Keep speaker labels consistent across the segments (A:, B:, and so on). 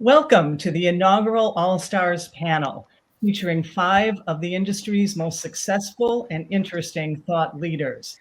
A: Welcome to the inaugural All-Stars panel, featuring 5 of the industry's most successful and interesting thought leaders.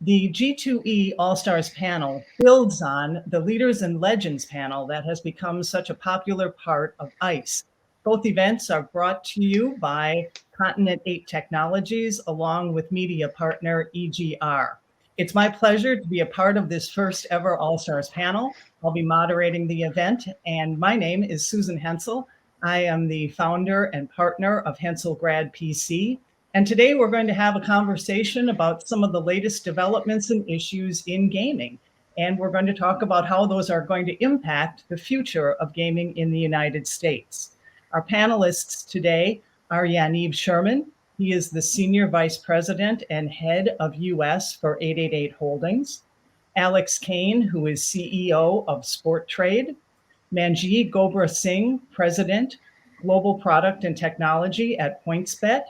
A: The G2E All-Stars panel builds on the Leaders and Legends panel that has become such a popular part of ICE. Both events are brought to you by Continent 8 Technologies, along with media partner EGR. It's my pleasure to be a part of this first ever All-Stars panel. I'll be moderating the event, and my name is Susan Hensel. I am the founder and partner of Hensel Grad PC, and today we're going to have a conversation about some of the latest developments and issues in gaming, and we're going to talk about how those are going to impact the future of gaming in the United States. Our panelists today are Yaniv Sherman. He is the Senior Vice President and Head of US for 888 Holdings. Alex Kane, who is CEO of Sporttrade. Manjit Gombra Singh, President, Global Product and Technology at PointsBet.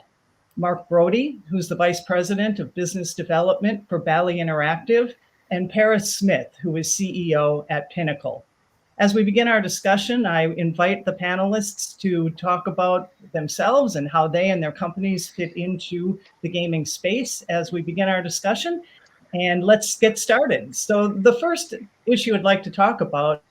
A: Marc Brody, who's the Vice President of Business Development for Bally Interactive. And Paris Smith, who is CEO at Pinnacle. As we begin our discussion, I invite the panelists to talk about themselves and how they and their companies fit into the gaming space as we begin our discussion. And let's get started. So the first issue I'd like to talk about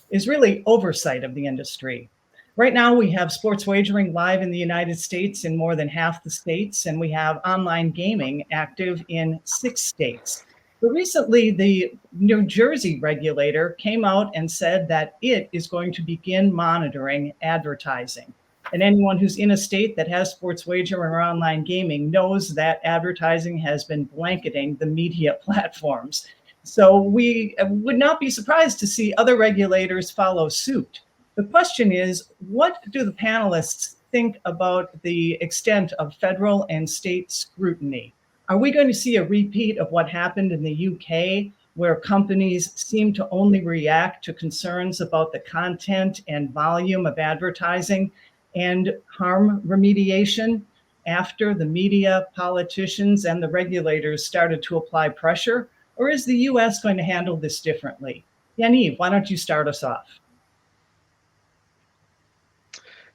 A: is really oversight of the industry. Right now, we have sports wagering live in the United States in more than half the states, and we have online gaming active in 6 states. But recently, the New Jersey regulator came out and said that it is going to begin monitoring advertising. And anyone who's in a state that has sports wagering or online gaming knows that advertising has been blanketing the media platforms. So we would not be surprised to see other regulators follow suit. The question is, what do the panelists think about the extent of federal and state scrutiny? Are we going to see a repeat of what happened in the UK, where companies seem to only react to concerns about the content and volume of advertising and harm remediation after the media, politicians, and the regulators started to apply pressure? Or is the US going to handle this differently? Yaniv, why don't you start us off?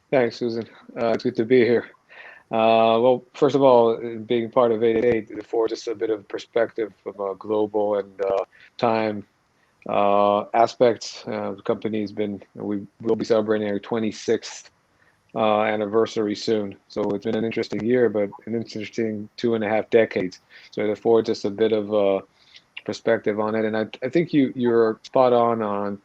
B: Thanks, Susan. It's good to be here. Well, first of all, being part of 888, it affords us a bit of perspective from a global and time aspects. The company's we will be celebrating our 26th anniversary soon. So it's been an interesting year, but an interesting 2.5 decades. So it affords us a bit of perspective on it. And I think you're spot on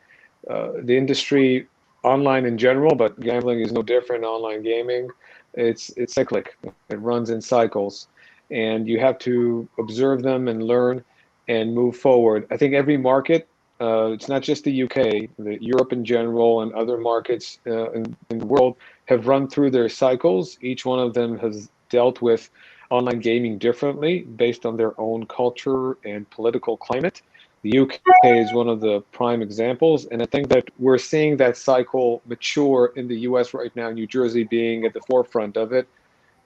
B: the industry online in general, but gambling is no different. Online gaming, it's cyclic. It runs in cycles, and you have to observe them and learn and move forward. I think every market, it's not just the UK, Europe in general and other markets in the world have run through their cycles. Each one of them has dealt with online gaming differently based on their own culture and political climate. The UK is one of the prime examples, and I think that we're seeing that cycle mature in the US right now, New Jersey being at the forefront of it.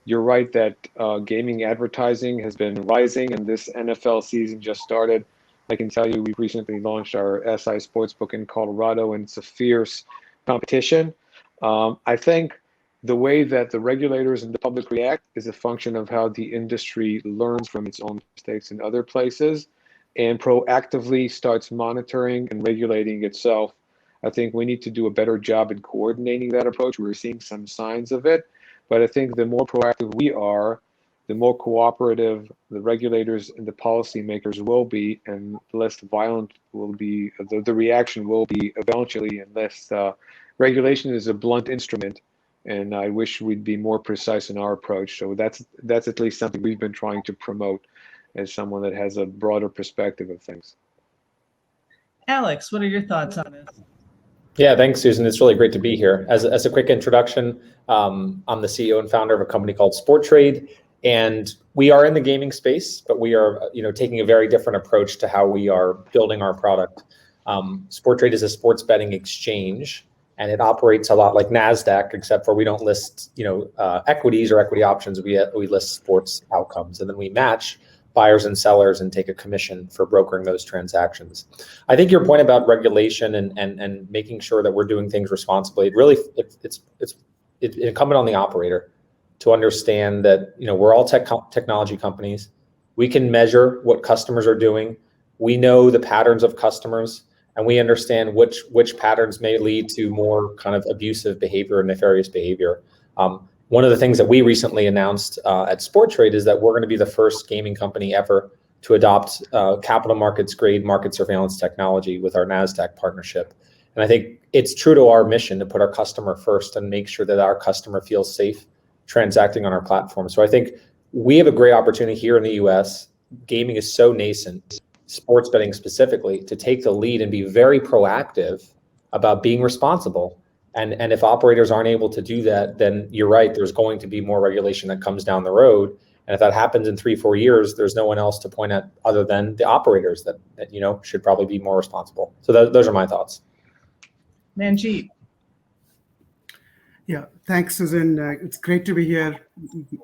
B: You're right that gaming advertising has been rising, and this NFL season just started. I can tell you we recently launched our SI Sportsbook in Colorado, and it's a fierce competition. I think the way that the regulators and the public react is a function of how the industry learns from its own mistakes in other places and proactively starts monitoring and regulating itself. I think we need to do a better job in coordinating that approach. We're seeing some signs of it, but I think the more proactive we are, the more cooperative the regulators and the policymakers will be, and less violent will be, the reaction will be eventually, and less regulation is a blunt instrument, and I wish we'd be more precise in our approach. So that's at least something we've been trying to promote as someone that has a broader perspective of things.
A: Alex, what are your thoughts on this?
C: Yeah, thanks, Susan. It's really great to be here. As a quick introduction, I'm the CEO and founder of a company called Sporttrade, and we are in the gaming space, but we are, taking a very different approach to how we are building our product. Sporttrade is a sports betting exchange, and it operates a lot like NASDAQ, except for we don't list, equities or equity options. We list sports outcomes, and then we match buyers and sellers and take a commission for brokering those transactions. I think your point about regulation and making sure that we're doing things responsibly, it's incumbent on the operator to understand that, you know, we're all technology companies. We can measure what customers are doing. We know the patterns of customers, and we understand which patterns may lead to more kind of abusive behavior and nefarious behavior. One of the things that we recently announced at Sporttrade is that we're going to be the first gaming company ever to adopt capital markets grade market surveillance technology with our NASDAQ partnership. And I think it's true to our mission to put our customer first and make sure that our customer feels safe transacting on our platform. So I think we have a great opportunity here in the US. Gaming is so nascent, sports betting specifically, to take the lead and be very proactive about being responsible. And if operators aren't able to do that, then you're right, there's going to be more regulation that comes down the road. And if that happens in 3-4 years, there's no one else to point at other than the operators that you know, should probably be more responsible. So those are my thoughts.
A: Manjit.
D: Yeah, thanks, Susan. It's great to be here.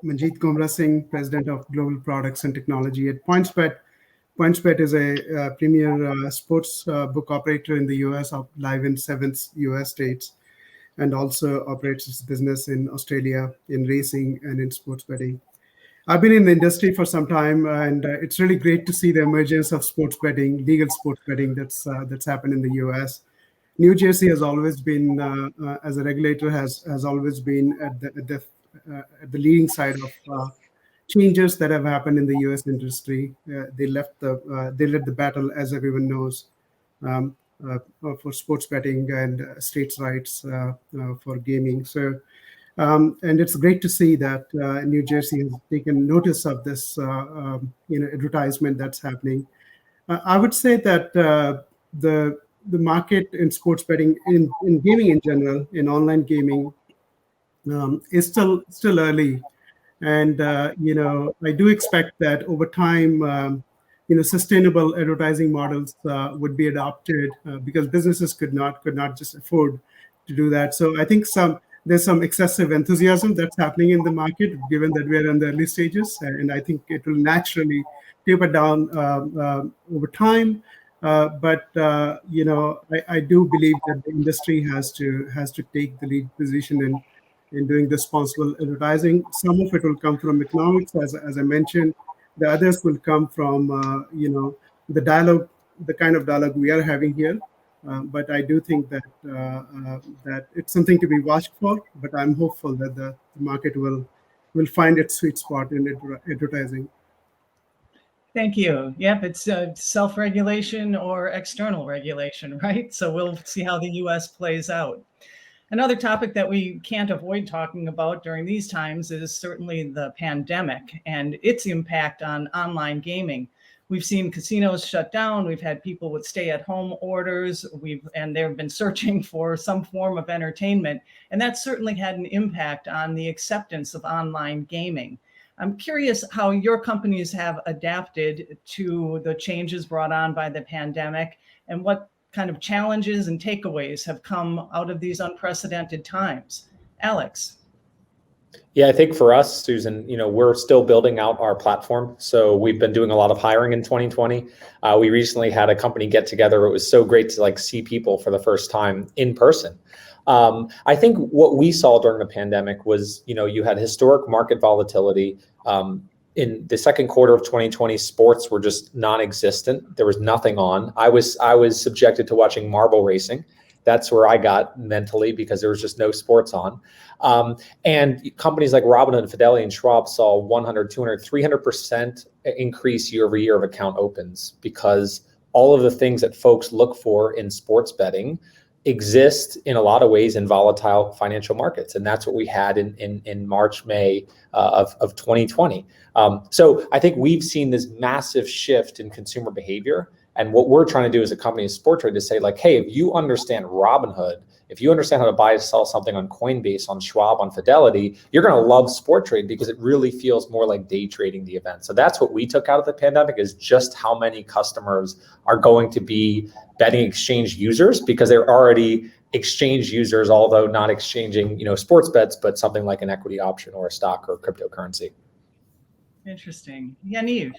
D: Manjit Gombra Singh, President of Global Products and Technology at PointsBet. PointsBet is a premier sports book operator in the US, live in 7 US states, and also operates its business in Australia in racing and in sports betting. I've been in the industry for some time, and it's really great to see the emergence of sports betting, legal sports betting that's happened in the US. New Jersey has always been, as a regulator, has always been at the leading side of changes that have happened in the U.S. industry. They led the battle, as everyone knows, for sports betting and states' rights for gaming. So, and it's great to see that New Jersey has taken notice of this, advertisement that's happening. I would say that the market in sports betting, in gaming in general, in online gaming, is still early, and I do expect that over time, sustainable advertising models would be adopted because businesses could not just afford to do that. So I think there's some excessive enthusiasm that's happening in the market, given that we are in the early stages, and I think it will naturally taper down over time. But I do believe that the industry has to take the lead position in doing responsible advertising. Some of it will come from economics, as I mentioned. The others will come from the dialogue, the kind of dialogue we are having here. But I do think that that it's something to be watched for. But I'm hopeful that the market will find its sweet spot in advertising.
A: Thank you. Yep, it's self-regulation or external regulation, right? So we'll see how the US plays out. Another topic that we can't avoid talking about during these times is certainly the pandemic and its impact on online gaming. We've seen casinos shut down. We've had people with stay-at-home orders. And they've been searching for some form of entertainment. And that certainly had an impact on the acceptance of online gaming. I'm curious how your companies have adapted to the changes brought on by the pandemic and what kind of challenges and takeaways have come out of these unprecedented times. Alex.
C: Yeah, I think for us, Susan, we're still building out our platform. So we've been doing a lot of hiring in 2020. We recently had a company get together. It was so great to see people for the first time in person. I think what we saw during the pandemic was, you had historic market volatility. In the second quarter of 2020, sports were just non-existent. There was nothing on. I was subjected to watching marble racing. That's where I got mentally because there was just no sports on. And companies like Robinhood, Fidelity, and Schwab saw 100, 200, 300% increase year over year of account opens because all of the things that folks look for in sports betting exist in a lot of ways in volatile financial markets. And that's what we had in March, May of 2020. So I think we've seen this massive shift in consumer behavior. And what we're trying to do as a company is Sporttrade to say hey, if you understand Robinhood, if you understand how to buy and sell something on Coinbase, on Schwab, on Fidelity, you're going to love Sporttrade because it really feels more like day trading the event. So that's what we took out of the pandemic is just how many customers are going to be betting exchange users because they're already exchange users, although not exchanging, sports bets, but something like an equity option or a stock or cryptocurrency.
A: Interesting. Yaniv.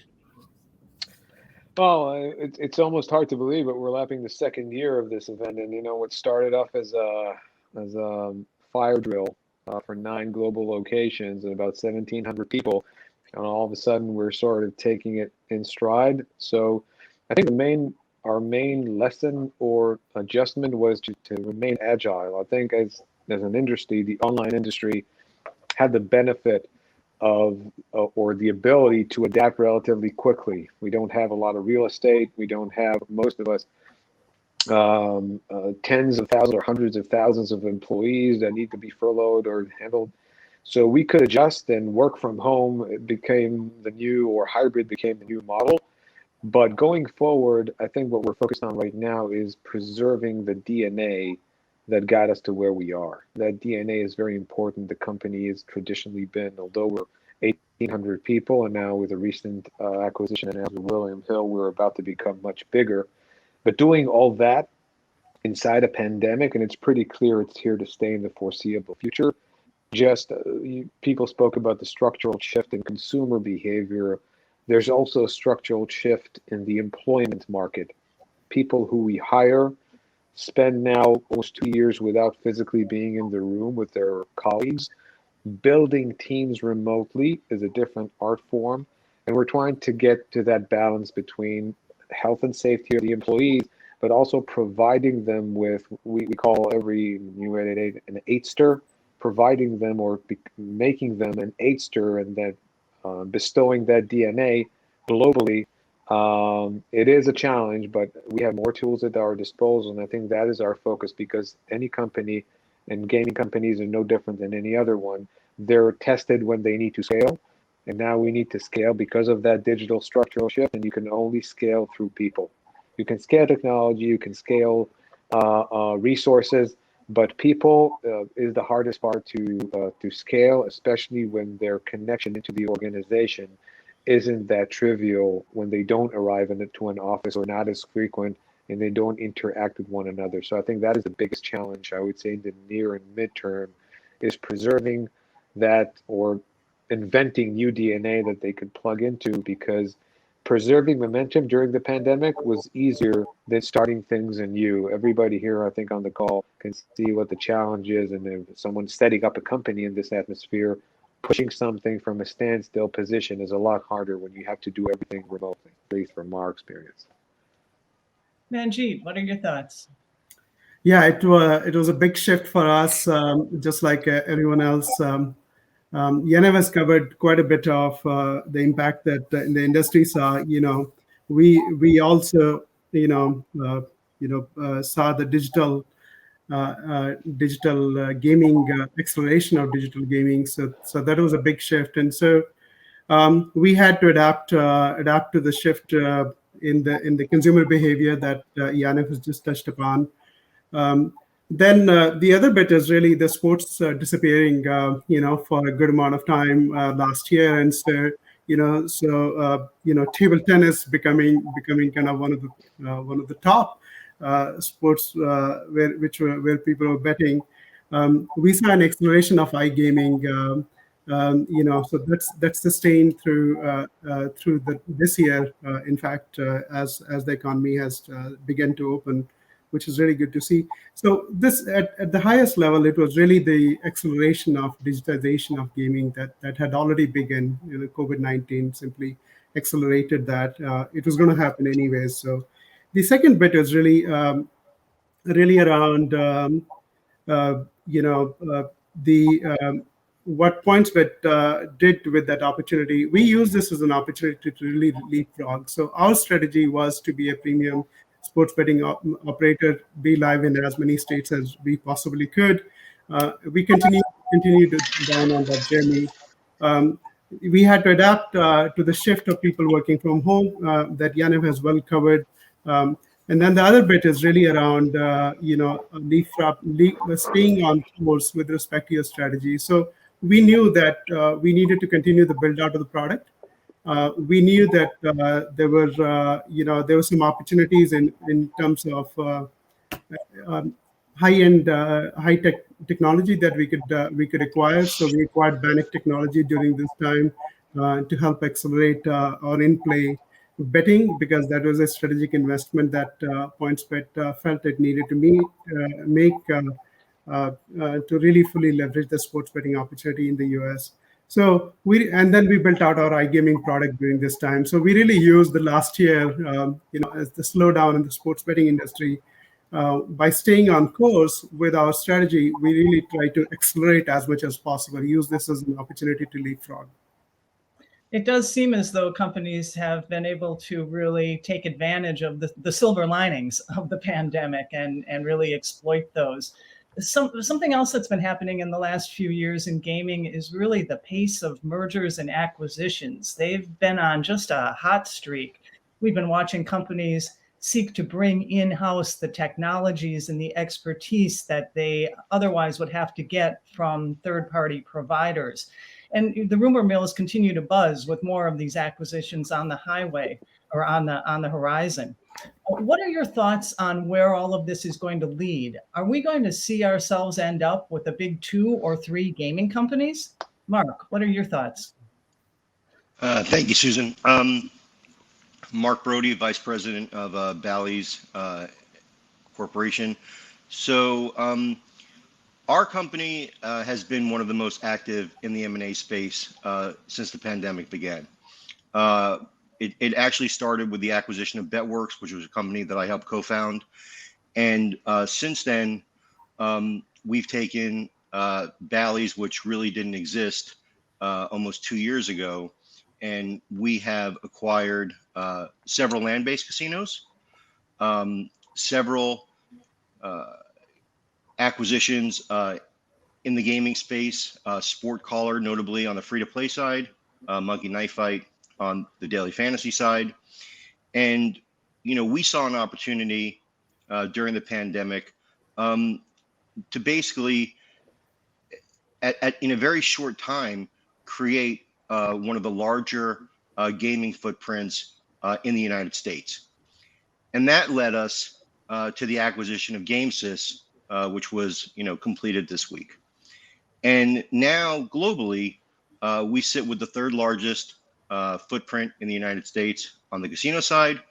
B: Well, it's almost hard to believe, but we're lapping the second year of this event, and what started off as a fire drill for 9 global locations and about 1,700 people, and all of a sudden we're sort of taking it in stride. So, I think our main lesson or adjustment was to remain agile. I think as an industry, the online industry had the benefit of or the ability to adapt relatively quickly. We don't have a lot of real estate. We don't have, most of us, tens of thousands or hundreds of thousands of employees that need to be furloughed or handled. So we could adjust, and work from home became the new, or hybrid became the new model. But going forward, I think what we're focused on right now is preserving the DNA that got us to where we are. That DNA is very important. The company has traditionally been, although we're 1,800 people, and now with a recent acquisition and with William Hill, we're about to become much bigger. But doing all that inside a pandemic, and it's pretty clear it's here to stay in the foreseeable future. Just people spoke about the structural shift in consumer behavior. There's also a structural shift in the employment market. People who we hire spend now almost 2 years without physically being in the room with their colleagues. Building teams remotely is a different art form, and we're trying to get to that balance between health and safety of the employees, but also providing them with, we call every new edit an eightster, providing them or making them an eightster, and then bestowing that DNA globally. It is a challenge, but we have more tools at our disposal, and I think that is our focus, because any company, and gaming companies are no different than any other one, they're tested when they need to scale, and now we need to scale because of that digital structural shift, and you can only scale through people. You can scale technology, you can scale resources, but people is the hardest part to scale, especially when their connection into the organization isn't that trivial, when they don't arrive to an office, or not as frequent, and they don't interact with one another. So I think that is the biggest challenge, I would say, in the near and midterm, is preserving that, or inventing new DNA that they could plug into, because preserving momentum during the pandemic was easier than starting things anew. Everybody here, I think, on the call can see what the challenge is, and if someone's setting up a company in this atmosphere, pushing something from a standstill position is a lot harder when you have to do everything remotely, at least from our experience.
A: Manjit, what are your thoughts?
D: Yeah, it was a big shift for us, just like everyone else. Yaniv has covered quite a bit of the impact that in the industry saw. We also saw the digital gaming, acceleration of digital gaming. So that was a big shift, and so we had to adapt to the shift in the consumer behavior that Yaniv has just touched upon. Then the other bit is really the sports disappearing, for a good amount of time last year, and so table tennis becoming kind of one of the top sports where people are betting. We saw an acceleration of iGaming. So that's sustained through this year. In fact, as the economy has begun to open, which is really good to see. So this at the highest level, it was really the acceleration of digitization of gaming that had already begun. COVID-19 simply accelerated that. It was going to happen anyways. So the second bit is really around what PointsBet did with that opportunity. We use this as an opportunity to really leapfrog. So our strategy was to be a premium sports betting operator, be live in as many states as we possibly could. We continue to down on that journey. We had to adapt to the shift of people working from home that Yaniv has well covered. And then the other bit is really around, staying on course with respect to your strategy. So we knew that we needed to continue the build out of the product. We knew that there were some opportunities in terms of high-end, high-tech technology that we could acquire. So we acquired Bannock technology during this time to help accelerate our in-play betting, because that was a strategic investment that PointsBet felt it needed to make to really fully leverage the sports betting opportunity in the US. So then we built out our iGaming product during this time. So we really used the last year, as the slowdown in the sports betting industry. By staying on course with our strategy, we really try to accelerate as much as possible, use this as an opportunity to leapfrog.
A: It does seem as though companies have been able to really take advantage of the silver linings of the pandemic and really exploit those. Something else that's been happening in the last few years in gaming is really the pace of mergers and acquisitions. They've been on just a hot streak. We've been watching companies seek to bring in-house the technologies and the expertise that they otherwise would have to get from third-party providers. And the rumor mills continue to buzz with more of these acquisitions on the highway or on the horizon. What are your thoughts on where all of this is going to lead? Are we going to see ourselves end up with a big 2 or 3 gaming companies? Marc, what are your thoughts?
E: Thank you, Susan. Marc Brody, Vice President of Bally's Corporation. So our company has been one of the most active in the M&A space since the pandemic began. It actually started with the acquisition of BetWorks, which was a company that I helped co-found. And since then, we've taken Bally's, which really didn't exist almost 2 years ago, and we have acquired several land-based casinos, several acquisitions in the gaming space, Sport Caller, notably on the free-to-play side, Monkey Knife Fight on the daily fantasy side. And, we saw an opportunity during the pandemic to basically, in a very short time, create one of the larger gaming footprints in the United States. And that led us to the acquisition of GameSys, which was, completed this week. And now globally, we sit with the third largest footprint in the United States on the casino side.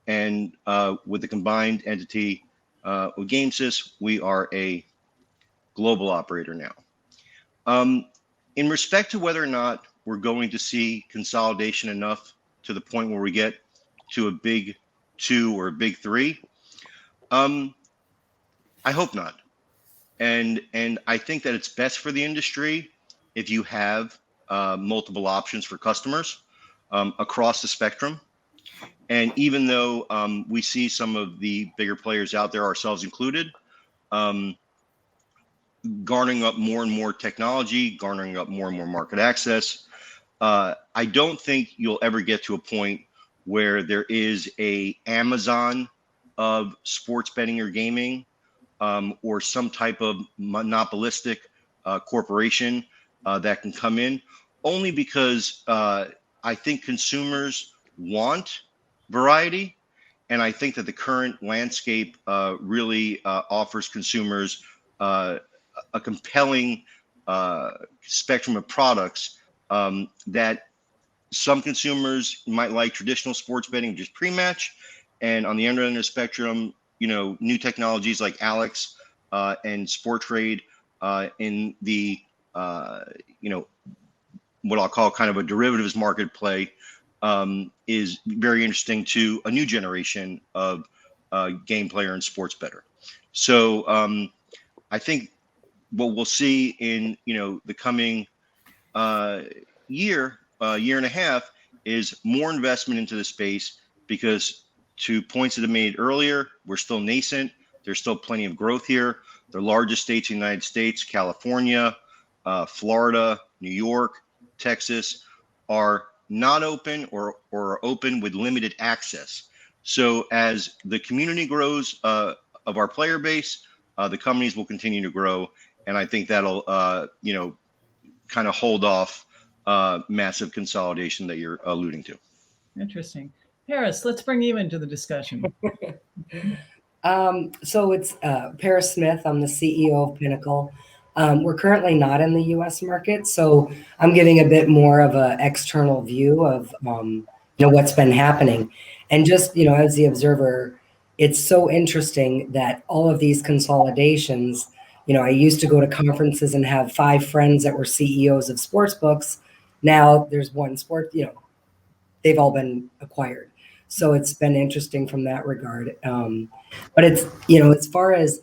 E: And with the combined entity with GameSys, we are a global operator now. In respect to whether or not we're going to see consolidation enough to the point where we get to a big 2 or a big 3, I hope not. And I think that it's best for the industry if you have multiple options for customers across the spectrum. And even though we see some of the bigger players out there, ourselves included, garnering up more and more technology, garnering up more and more market access, I don't think you'll ever get to a point where there is a Amazon of sports betting or gaming, or some type of monopolistic corporation that can come in, only because I think consumers want variety. And I think that the current landscape really offers consumers a compelling spectrum of products that some consumers might like traditional sports betting, just pre-match. And on the other end of the spectrum, new technologies like Alex and Sporttrade in the, what I'll call kind of a derivatives market play is very interesting to a new generation of game player and sports bettor. So I think what we'll see in, the coming year and a half is more investment into the space, because to points that I made earlier, we're still nascent. There's still plenty of growth here. The largest states in the United States, California, Florida, New York, Texas, are not open or are open with limited access. So as the community grows of our player base, the companies will continue to grow. And I think that'll, kind of hold off massive consolidation that you're alluding to.
A: Interesting. Paris, let's bring you into the discussion.
F: So it's Paris Smith. I'm the CEO of Pinnacle. We're currently not in the U.S. market, so I'm giving a bit more of an external view of what's been happening. And just, as the observer, it's so interesting that all of these consolidations, I used to go to conferences and have 5 friends that were CEOs of sports books. Now there's one sport, they've all been acquired. So it's been interesting from that regard. But it's, as far as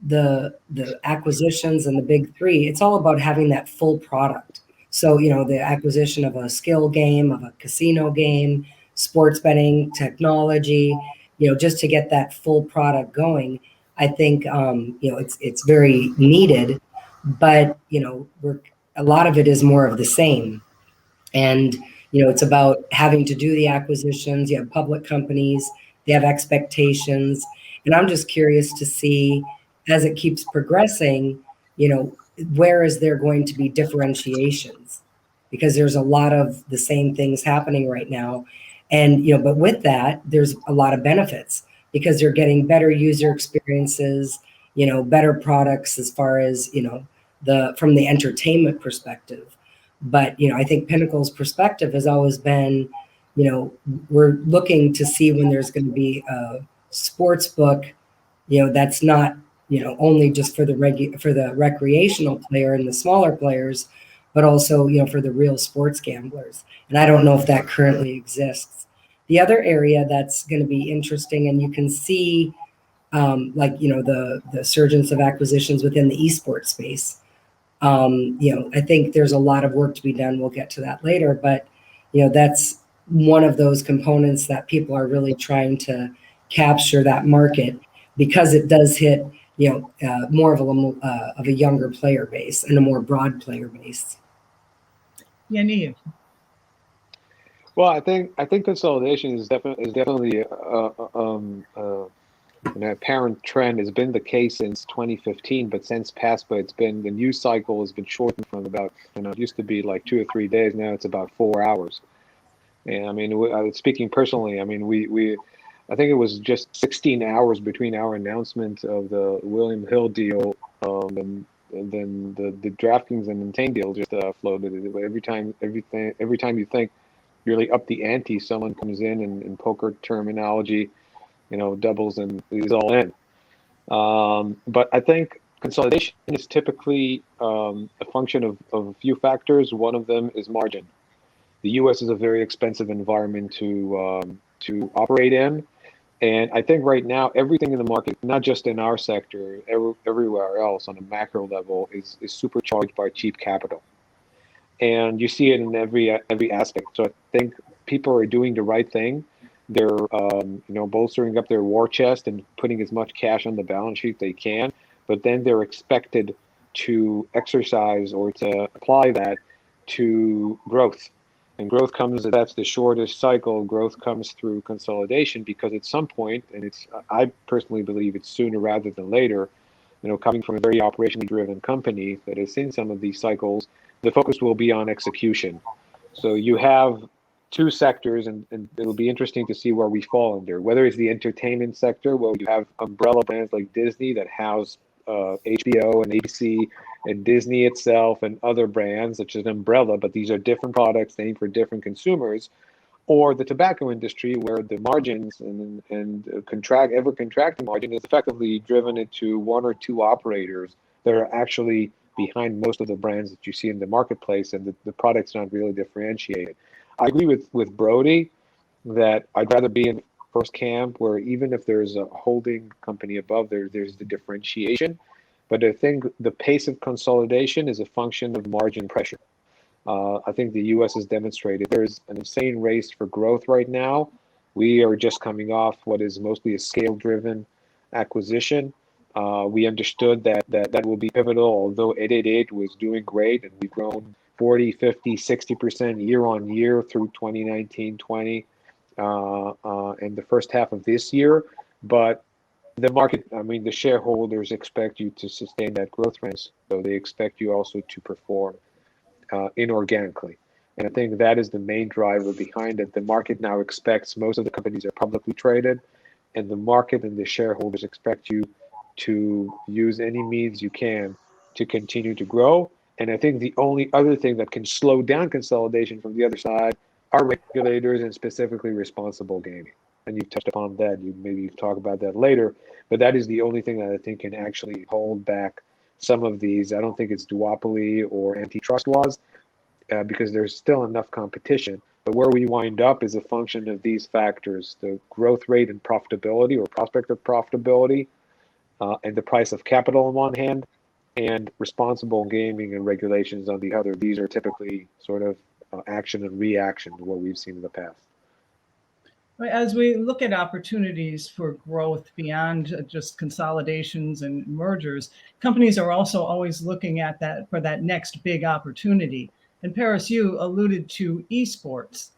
F: the acquisitions and the big 3, it's all about having that full product. So, the acquisition of a skill game, of a casino game, sports betting, technology, just to get that full product going, I think, it's very needed, but, a lot of it is more of the same. And, it's about having to do the acquisitions. You have public companies, they have expectations. And I'm just curious to see, as it keeps progressing, where is there going to be differentiations? Because there's a lot of the same things happening right now. And, but with that, there's a lot of benefits because they're getting better user experiences, better products as far as, from the entertainment perspective. But, I think Pinnacle's perspective has always been, we're looking to see when there's going to be a sports book, that's not, only just for the recreational player and the smaller players, but also, for the real sports gamblers. And I don't know if that currently exists. The other area that's going to be interesting, and you can see, the surgence of acquisitions within the eSports space. I think there's a lot of work to be done. We'll get to that later, but that's one of those components that people are really trying to capture that market because it does hit more of a younger player base and a more broad player base.
A: Yaniv.
B: Well, I think consolidation is definitely an apparent trend. Has been the case since 2015, but since past, but the news cycle has been shortened from about, it used to be like 2 or 3 days. Now it's about 4 hours. And I mean, speaking personally, I mean, I think it was just 16 hours between our announcement of the William Hill deal, and then the DraftKings and Maintain deal just floated. Every time you think you really up the ante, someone comes in poker terminology, doubles and is all in. But I think consolidation is typically a function of a few factors. One of them is margin. The U.S. is a very expensive environment to operate in. And I think right now, everything in the market, not just in our sector, everywhere else on a macro level, is supercharged by cheap capital. And you see it in every aspect. So I think people are doing the right thing. They're bolstering up their war chest and putting as much cash on the balance sheet they can. But then they're expected to exercise or to apply that to growth. And growth that's the shortest cycle. Growth comes through consolidation because at some point, and I personally believe it's sooner rather than later, coming from a very operationally driven company that has seen some of these cycles, the focus will be on execution. So you have 2 sectors, and it'll be interesting to see where we fall under. Whether it's the entertainment sector, where you have umbrella brands like Disney that house HBO and ABC and Disney itself and other brands such as Umbrella, but these are different products aimed for different consumers, or the tobacco industry where the margins and ever contracting margin is effectively driven into 1 or 2 operators that are actually behind most of the brands that you see in the marketplace, and the product's not really differentiated. I agree with Brody that I'd rather be in the first camp where even if there's a holding company above there's the differentiation. But I think the pace of consolidation is a function of margin pressure. I think the U.S. has demonstrated there's an insane race for growth right now. We are just coming off what is mostly a scale-driven acquisition. We understood that will be pivotal, although 888 was doing great, and we've grown 40, 50, 60% year on year through 2019, 20, and the first half of this year. But the market, the shareholders expect you to sustain that growth trend, so they expect you also to perform inorganically. And I think that is the main driver behind it. The market now expects most of the companies are publicly traded, and the market and the shareholders expect you to use any means you can to continue to grow. And I think the only other thing that can slow down consolidation from the other side are regulators and specifically responsible gaming. And you've touched upon that. Maybe talk about that later, but that is the only thing that I think can actually hold back some of these. I don't think it's duopoly or antitrust laws, because there's still enough competition. But where we wind up is a function of these factors: the growth rate and profitability, or prospect of profitability, and the price of capital on one hand, and responsible gaming and regulations on the other. These are typically sort of action and reaction to what we've seen in the past.
A: As we look at opportunities for growth beyond just consolidations and mergers, companies are also always looking at that for that next big opportunity. And Paris, you alluded to eSports.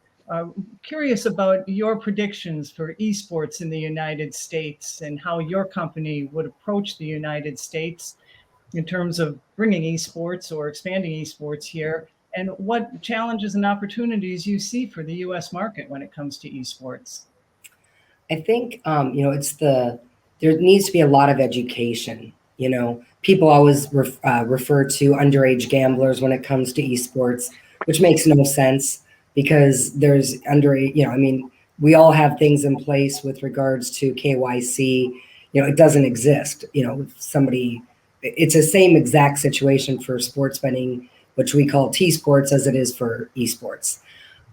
A: Curious about your predictions for eSports in the United States and how your company would approach the United States in terms of bringing eSports or expanding eSports here, and what challenges and opportunities you see for the U.S. market when it comes to eSports.
F: I think, there needs to be a lot of education. People always refer to underage gamblers when it comes to eSports, which makes no sense because there's underage, we all have things in place with regards to KYC. It doesn't exist. It's the same exact situation for sports betting, which we call T-sports, as it is for eSports.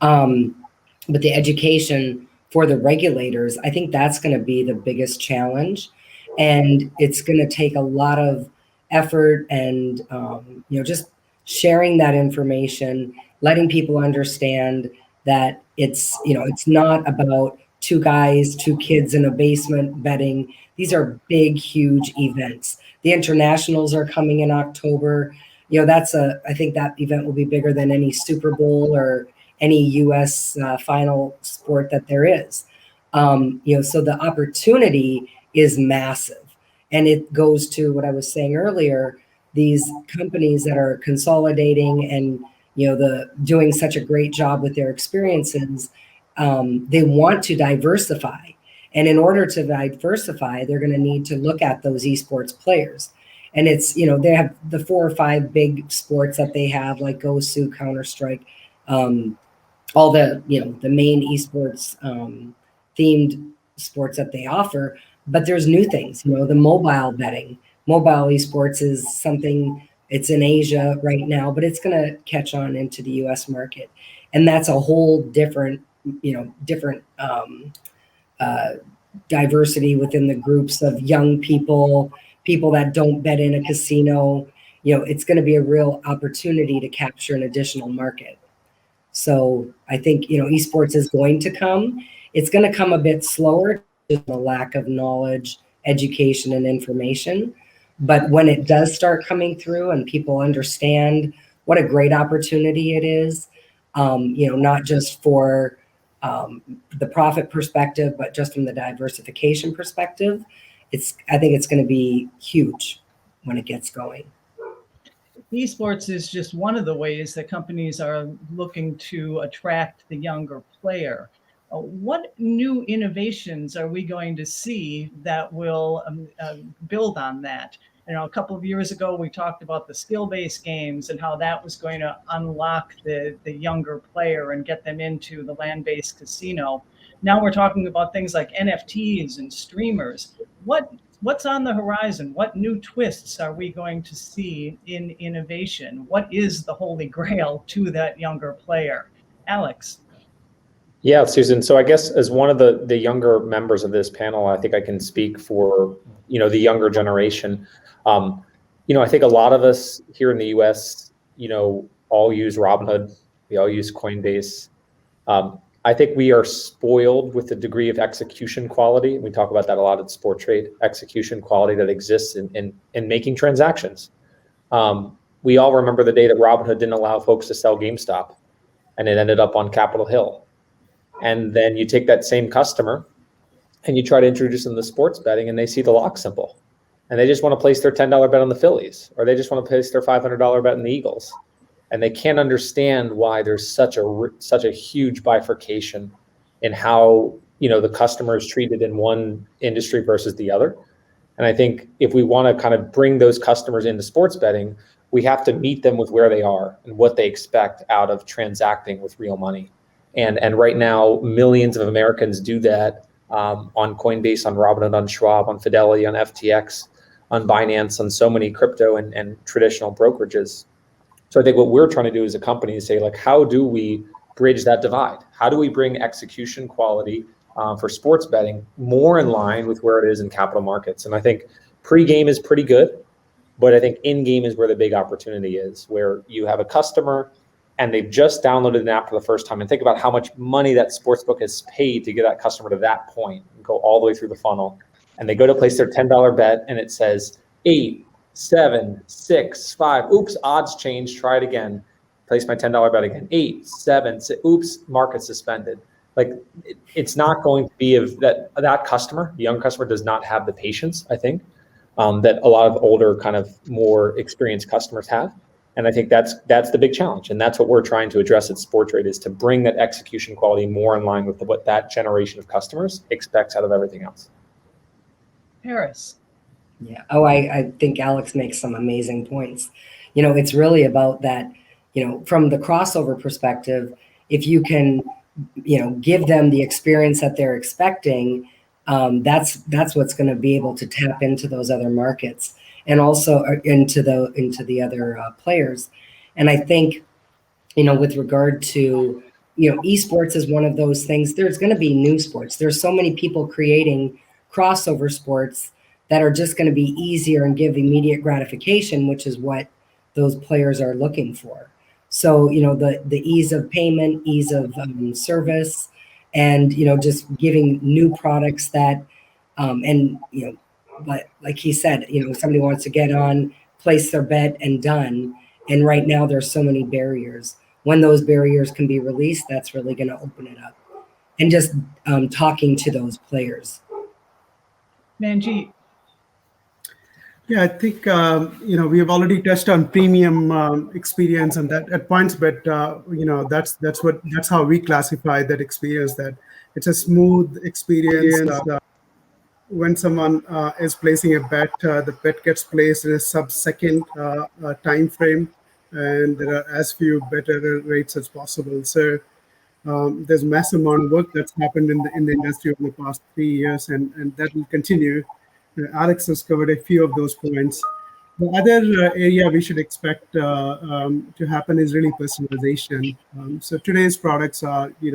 F: But the education for the regulators, I think that's going to be the biggest challenge. And it's going to take a lot of effort and, just sharing that information, letting people understand that it's not about two kids in a basement betting. These are big, huge events. The internationals are coming in October. I think that event will be bigger than any Super Bowl or any U.S. final sport that there is. So the opportunity is massive. And it goes to what I was saying earlier, these companies that are consolidating and, doing such a great job with their experiences, they want to diversify. And in order to diversify, they're going to need to look at those esports players. And it's, they have the 4 or 5 big sports that they have, like GoSu, Counter-Strike, all the, the main esports themed sports that they offer. But there's new things, the mobile betting. Mobile esports is something, it's in Asia right now, but it's going to catch on into the US market. And that's a whole different, diversity within the groups of young people that don't bet in a casino. It's going to be a real opportunity to capture an additional market. So I think, esports is going to come. It's going to come a bit slower, just the lack of knowledge, education, and information. But when it does start coming through and people understand what a great opportunity it is, not just for the profit perspective, but just from the diversification perspective, I think it's going to be huge when it gets going.
A: Esports is just one of the ways that companies are looking to attract the younger player. What new innovations are we going to see that will build on that? A couple of years ago, we talked about the skill-based games and how that was going to unlock the younger player and get them into the land-based casino. Now we're talking about things like NFTs and streamers. What's on the horizon? What new twists are we going to see in innovation? What is the holy grail to that younger player? Alex.
C: Yeah, Susan. So I guess as one of the younger members of this panel, I think I can speak for, the younger generation. I think a lot of us here in the US, all use Robinhood. We all use Coinbase. I think we are spoiled with the degree of execution quality. We talk about that a lot at Sporttrade, execution quality that exists in making transactions. We all remember the day that Robinhood didn't allow folks to sell GameStop, and it ended up on Capitol Hill. And then you take that same customer and you try to introduce them to sports betting, and they see the lock symbol, and they just want to place their $10 bet on the Phillies, or they just want to place their $500 bet on the Eagles. And they can't understand why there's such a huge bifurcation in how, the customer is treated in one industry versus the other. And I think if we want to kind of bring those customers into sports betting, we have to meet them with where they are and what they expect out of transacting with real money. And right now, millions of Americans do that on Coinbase, on Robinhood, on Schwab, on Fidelity, on FTX, on Binance, on so many crypto and traditional brokerages. So I think what we're trying to do as a company is say, like, how do we bridge that divide? How do we bring execution quality for sports betting more in line with where it is in capital markets? And I think pre-game is pretty good, but I think in-game is where the big opportunity is, where you have a customer and they've just downloaded an app for the first time, and think about how much money that sportsbook has paid to get that customer to that point and go all the way through the funnel. And they go to place their $10 bet and it says 8, 7, 6, 5. Oops, odds changed. Try it again. Place my $10 bet again. 8, 7, 6. Oops, market suspended. Like it's not going to be that customer, the young customer, does not have the patience, I think, that a lot of older, kind of more experienced customers have. And I think that's the big challenge. And that's what we're trying to address at Sporttrade, is to bring that execution quality more in line with what that generation of customers expects out of everything else.
A: Paris.
F: Yeah. Oh, I think Alex makes some amazing points. It's really about that, from the crossover perspective, if you can, give them the experience that they're expecting, that's what's going to be able to tap into those other markets and also into the other players. And I think, with regard to, esports is one of those things. There's going to be new sports. There's so many people creating crossover sports that are just going to be easier and give immediate gratification, which is what those players are looking for. So, the ease of payment, ease of service, and, just giving new products that, but like he said, somebody wants to get on, place their bet and done. And right now there's so many barriers. When those barriers can be released, that's really going to open it up. And just talking to those players.
A: Manjit.
D: Yeah, I think we have already touched on premium experience, and that at PointsBet, that's how we classify that experience. That it's a smooth experience. When someone is placing a bet, the bet gets placed in a sub-second time frame, and there are as few better rates as possible. So there's a massive amount of work that's happened in the industry over the past 3 years, and that will continue. Alex has covered a few of those points. The other area we should expect to happen is really personalization. So today's products are, we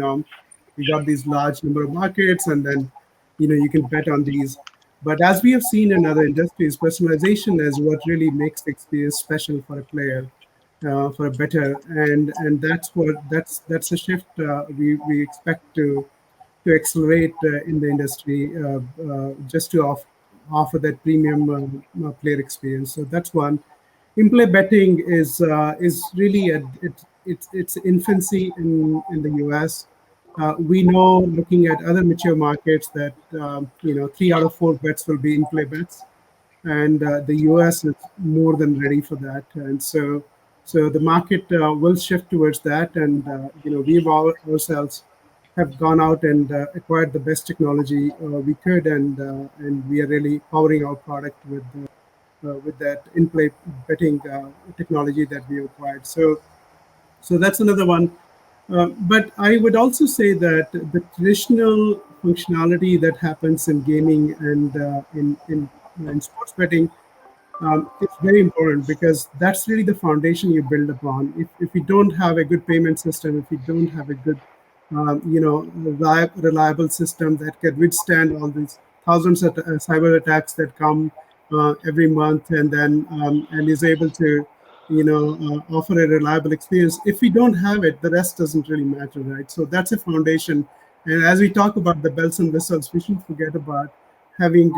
D: got these large number of markets, and then, you can bet on these. But as we have seen in other industries, personalization is what really makes the experience special for a player, for a bettor, and that's a shift we expect to accelerate in the industry, just to offer that premium player experience. So that's one. In-play betting is really its infancy in the US. We know, looking at other mature markets, that 3 out of 4 bets will be in-play bets, and the US is more than ready for that. And so the market will shift towards that, and we ourselves have gone out and acquired the best technology we could, and we are really powering our product with that in-play betting technology that we acquired. So that's another one. But I would also say that the traditional functionality that happens in gaming and in sports betting is very important, because that's really the foundation you build upon. If you don't have a good payment system, if you don't have a good reliable system that can withstand all these thousands of cyber attacks that come every month, and then and is able to offer a reliable experience. If we don't have it, the rest doesn't really matter, right? So that's a foundation. And as we talk about the bells and whistles, we shouldn't forget about having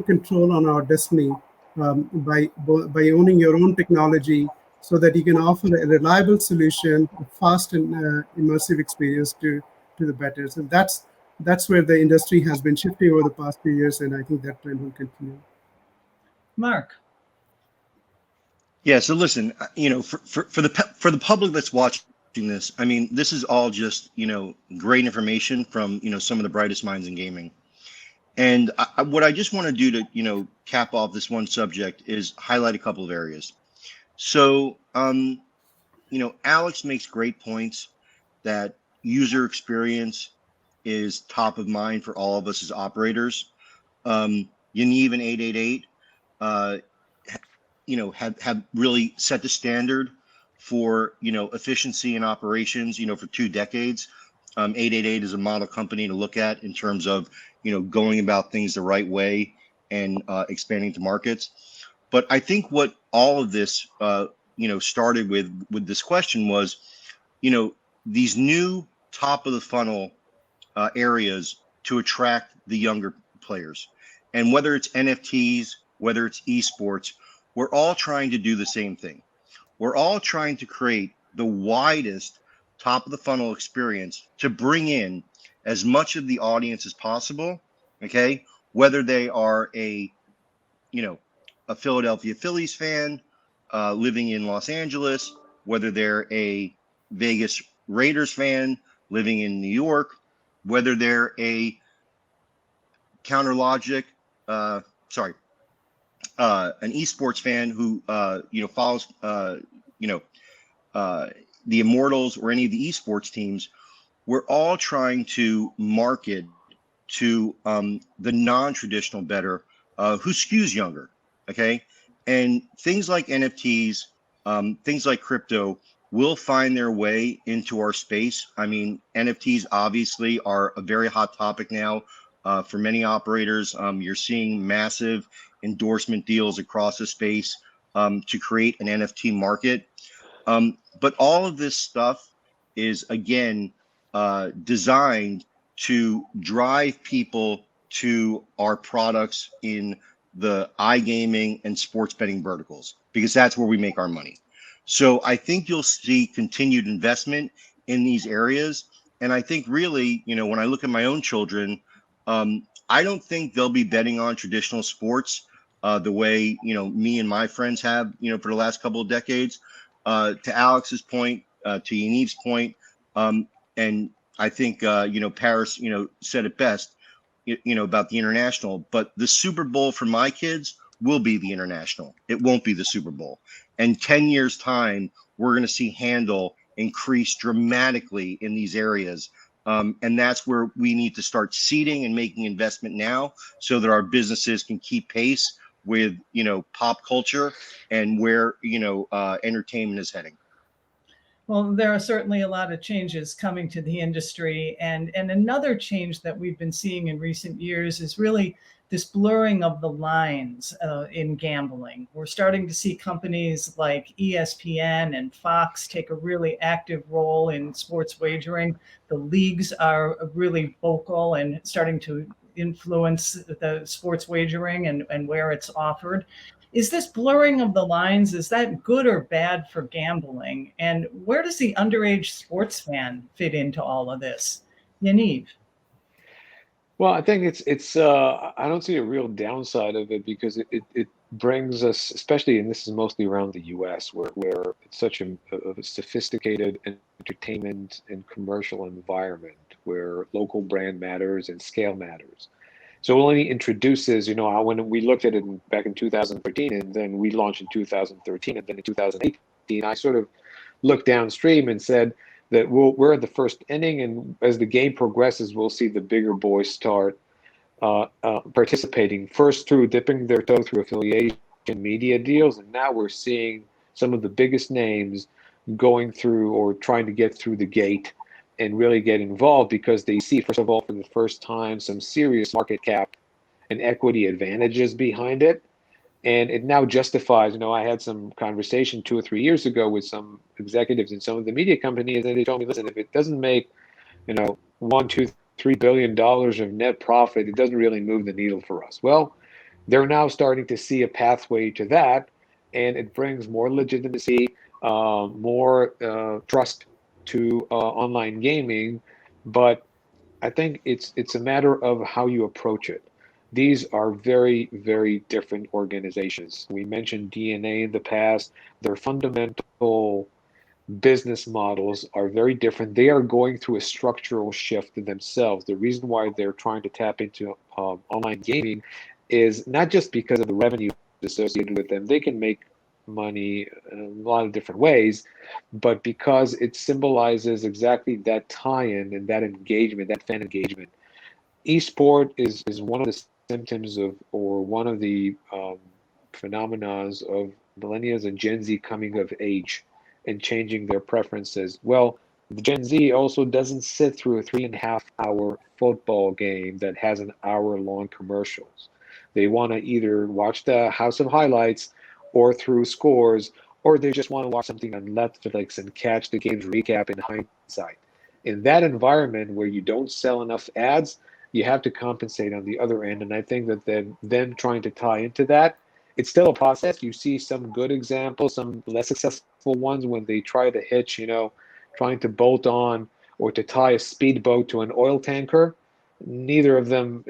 D: control on our destiny by owning your own technology, so that you can offer a reliable solution, a fast and immersive experience to the bettors. And that's where the industry has been shifting over the past few years, and I think that trend will continue.
A: Marc.
E: Yeah. So listen, for the public that's watching this, I mean, this is all just great information from some of the brightest minds in gaming. And what I just want to do to cap off this one subject is highlight a couple of areas. So Alex makes great points that user experience is top of mind for all of us as operators. Yaniv and 888, have really set the standard for, efficiency in operations, for 2 decades. 888 is a model company to look at in terms of, going about things the right way and expanding to markets. But I think what all of this, started with this question was, these new top of the funnel areas to attract the younger players. And whether it's NFTs, whether it's eSports, we're all trying to do the same thing. We're all trying to create the widest top of the funnel experience to bring in as much of the audience as possible. Okay. Whether they are a Philadelphia Phillies fan living in Los Angeles, whether they're a Vegas Raiders fan living in New York, whether they're a an esports fan who follows the Immortals or any of the esports teams. We're all trying to market to the non-traditional bettor who skews younger. Okay, and things like NFTs, things like crypto will find their way into our space. I mean, NFTs obviously are a very hot topic now for many operators. You're seeing massive endorsement deals across the space to create an NFT market. But all of this stuff is, again, designed to drive people to our products in the iGaming and sports betting verticals, because that's where we make our money. So I think you'll see continued investment in these areas. And I think really, when I look at my own children, I don't think they'll be betting on traditional sports the way, me and my friends have, for the last couple of decades. To Alex's point, to Yaniv's point, and I think, Paris, said it best, about the international, but the Super Bowl for my kids will be the international. It won't be the Super Bowl. And 10 years time, we're going to see handle increase dramatically in these areas. And that's where we need to start seeding and making investment now so that our businesses can keep pace with, pop culture and where, entertainment is heading.
A: Well, there are certainly a lot of changes coming to the industry. And another change that we've been seeing in recent years is really this blurring of the lines in gambling. We're starting to see companies like ESPN and Fox take a really active role in sports wagering. The leagues are really vocal and starting to influence the sports wagering and where it's offered. Is this blurring of the lines, is that good or bad for gambling? And where does the underage sports fan fit into all of this? Yaniv.
B: Well, I think it's I don't see a real downside of it, because it brings us, especially, and this is mostly around the US, where it's such a sophisticated entertainment and commercial environment where local brand matters and scale matters. So it only introduces, when we looked at it back in 2013, and then we launched in 2013, and then in 2018, I sort of looked downstream and said that we're at the first inning, and as the game progresses, we'll see the bigger boys start participating, first through dipping their toe through affiliation media deals, and now we're seeing some of the biggest names going through or trying to get through the gate and really get involved, because they see, first of all, for the first time, some serious market cap and equity advantages behind it. And it now justifies, I had some conversation 2 or 3 years ago with some executives in some of the media companies, and they told me, listen, if it doesn't make, $1, $2, $3 billion of net profit, it doesn't really move the needle for us. Well, they're now starting to see a pathway to that, and it brings more legitimacy, more trust to online gaming. But I think it's a matter of how you approach it. These are very, very different organizations. We mentioned DNA in the past. Their fundamental business models are very different. They are going through a structural shift themselves. The reason why they're trying to tap into online gaming is not just because of the revenue associated with them. They can make money in a lot of different ways, but because it symbolizes exactly that tie-in and that engagement, that fan engagement. Esport is one of the symptoms of, or one of the phenomena of millennials and Gen Z coming of age and changing their preferences. Well, the Gen Z also doesn't sit through a 3.5 hour football game that has an hour-long commercials. They want to either watch the House of Highlights or through scores, or they just want to watch something on Netflix and catch the game's recap in hindsight. In that environment where you don't sell enough ads, you have to compensate on the other end. And I think that then trying to tie into that, it's still a process. You see some good examples, some less successful ones when they try to hitch, trying to bolt on or to tie a speedboat to an oil tanker. Neither of them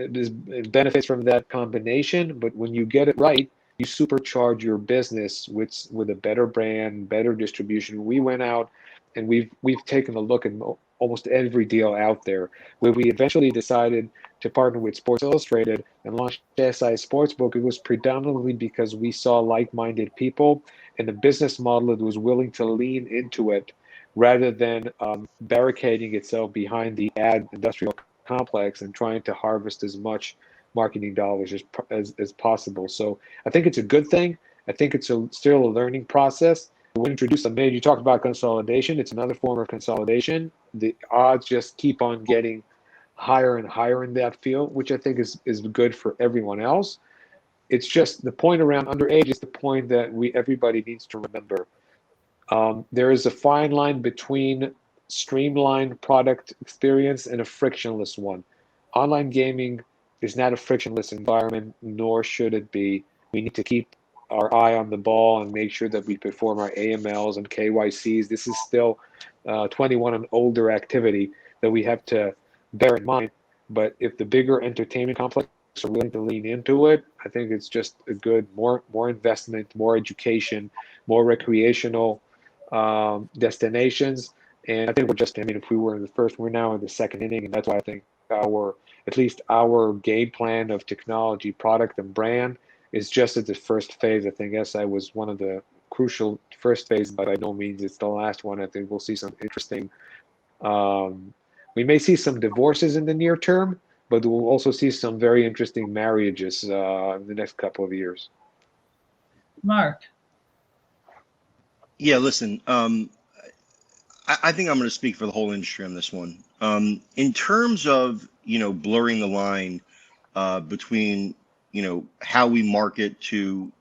B: benefits from that combination, but when you get it right, you supercharge your business with a better brand, better distribution. We went out and we've taken a look at almost every deal out there. Where we eventually decided to partner with Sports Illustrated and launch SI Sportsbook, it was predominantly because we saw like-minded people and a business model that was willing to lean into it rather than barricading itself behind the ad industrial complex and trying to harvest as much marketing dollars as possible. So I think it's a good thing. I think it's still a learning process. We introduced you talked about consolidation. It's another form of consolidation. The odds just keep on getting higher and higher in that field, which I think is good for everyone else. It's just the point around underage is the point that everybody needs to remember. There is a fine line between streamlined product experience and a frictionless one. Online gaming is not a frictionless environment, nor should it be. We need to keep our eye on the ball and make sure that we perform our AMLs and KYCs. This is still 21 and older activity that we have to bear in mind. But if the bigger entertainment complex are willing to lean into it, I think it's just a good, more investment, more education, more recreational destinations. And I think if we were in the first, we're now in the second inning. And that's why I think at least our game plan of technology, product, and brand is just at the first phase. I think SI was one of the crucial first phase, but by no means it's the last one. I think we'll see some interesting, we may see some divorces in the near term, but we'll also see some very interesting marriages in the next couple of years.
A: Marc.
E: Yeah, listen, I think I'm going to speak for the whole industry on this one. In terms of, blurring the line between, how we market to,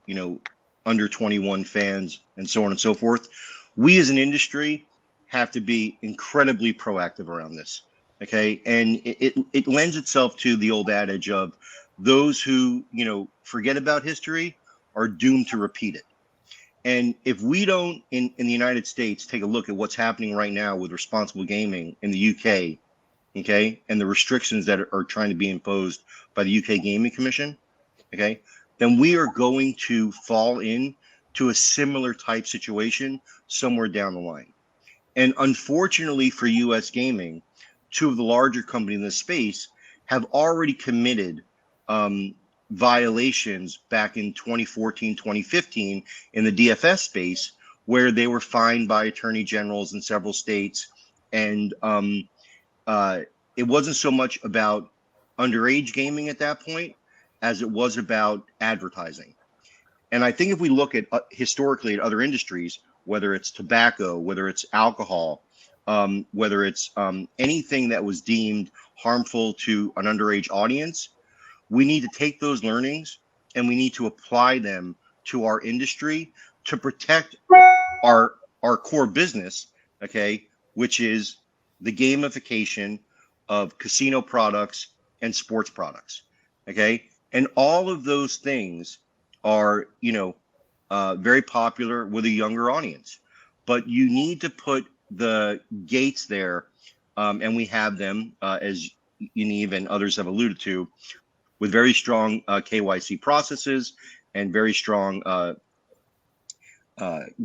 E: under 21 fans and so on and so forth, we as an industry have to be incredibly proactive around this. Okay. And it lends itself to the old adage of those who, forget about history are doomed to repeat it. And if we don't, in the United States, take a look at what's happening right now with responsible gaming in the UK, okay, and the restrictions that are trying to be imposed by the UK Gaming Commission, okay, then we are going to fall into a similar type situation somewhere down the line. And unfortunately for US gaming, two of the larger companies in this space have already committed violations back in 2014, 2015 in the DFS space, where they were fined by attorney generals in several states. And it wasn't so much about underage gaming at that point as it was about advertising. And I think if we look at historically at other industries, whether it's tobacco, whether it's alcohol, whether it's anything that was deemed harmful to an underage audience, we need to take those learnings and we need to apply them to our industry to protect our core business, okay, which is the gamification of casino products and sports products, okay? And all of those things are, very popular with a younger audience. But you need to put the gates there, and we have them, as Yaniv and others have alluded to, with very strong KYC processes and very strong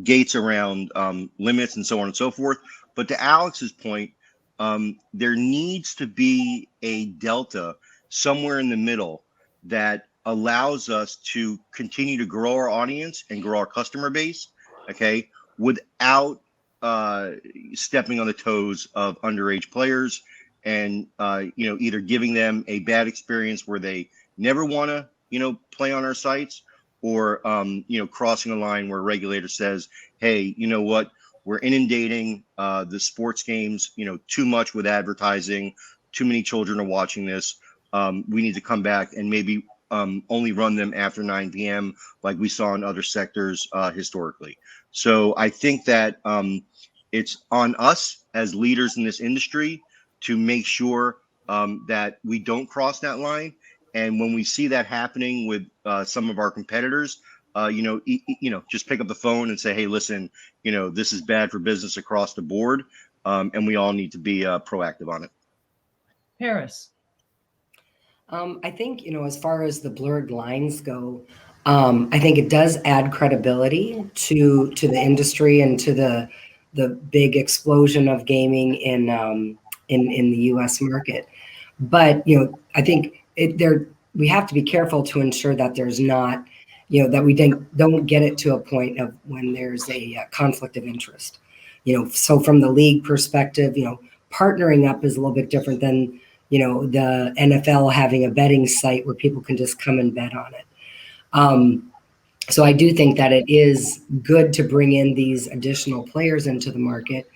E: gates around limits and so on and so forth. But to Alex's point, there needs to be a delta somewhere in the middle that allows us to continue to grow our audience and grow our customer base, okay, without stepping on the toes of underage players and either giving them a bad experience where they never want to play on our sites, or crossing a line where a regulator says, hey, you know what, we're inundating the sports games too much with advertising, too many children are watching this, we need to come back and maybe only run them after 9 p.m. like we saw in other sectors historically. So I think that it's on us as leaders in this industry to make sure that we don't cross that line. And when we see that happening with some of our competitors, just pick up the phone and say, hey, listen, this is bad for business across the board. And we all need to be proactive on it.
A: Paris.
F: I think, as far as the blurred lines go, I think it does add credibility to the industry and to the big explosion of gaming in the U.S. market. But, I think we have to be careful to ensure that there's not, that we don't get it to a point of when there's a conflict of interest. So from the league perspective, partnering up is a little bit different than, the NFL having a betting site where people can just come and bet on it. So I do think that it is good to bring in these additional players into the market,